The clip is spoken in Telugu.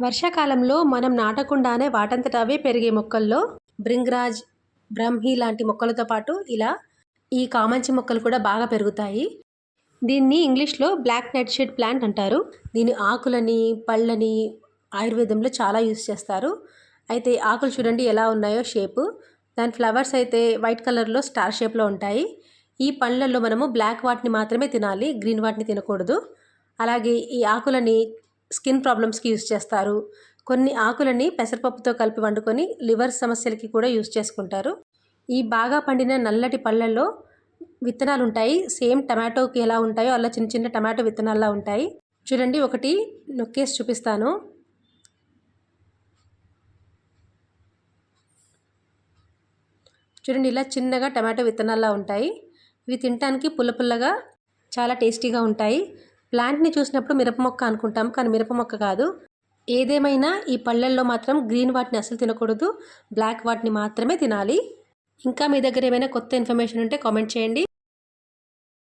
వర్షాకాలంలో మనం నాటకుండానే వాటంతట అవే పెరిగే మొక్కల్లో భృంగరాజ్, బ్రహ్మి లాంటి మొక్కలతో పాటు ఇలా ఈ కామంచి మొక్కలు కూడా బాగా పెరుగుతాయి. దీన్ని ఇంగ్లీష్లో బ్లాక్ నైట్ షేడ్ ప్లాంట్ అంటారు. దీని ఆకులని, పళ్ళని ఆయుర్వేదంలో చాలా యూస్ చేస్తారు. అయితే ఆకులు చూడండి ఎలా ఉన్నాయో షేపు. దాని ఫ్లవర్స్ అయితే వైట్ కలర్లో స్టార్ షేప్లో ఉంటాయి. ఈ పళ్ళల్లో మనము బ్లాక్ వాటిని మాత్రమే తినాలి, గ్రీన్ వాటిని తినకూడదు. అలాగే ఈ ఆకులని స్కిన్ ప్రాబ్లమ్స్కి యూస్ చేస్తారు. కొన్ని ఆకులని పెసరపప్పుతో కలిపి వండుకొని లివర్ సమస్యలకి కూడా యూస్ చేసుకుంటారు. ఈ బాగా పండిన నల్లటి పళ్ళల్లో విత్తనాలు ఉంటాయి. సేమ్ టమాటోకి ఎలా ఉంటాయో అలా చిన్న చిన్న టమాటో విత్తనాల్లా ఉంటాయి. చూడండి, ఒకటి నొక్కేసి చూపిస్తాను. చూడండి, ఇలా చిన్నగా టమాటో విత్తనాల్లా ఉంటాయి. ఇవి తినడానికి పుల్ల పుల్లగా చాలా టేస్టీగా ఉంటాయి. ప్లాంట్ని చూసినప్పుడు మిరప మొక్క అనుకుంటాం, కానీ మిరప మొక్క కాదు. ఏదేమైనా ఈ పళ్ళల్లో మాత్రం గ్రీన్ వాటిని అసలు తినకూడదు, బ్లాక్ వాటిని మాత్రమే తినాలి. ఇంకా మీ దగ్గర ఏమైనా కొత్త ఇన్ఫర్మేషన్ ఉంటే కామెంట్ చేయండి.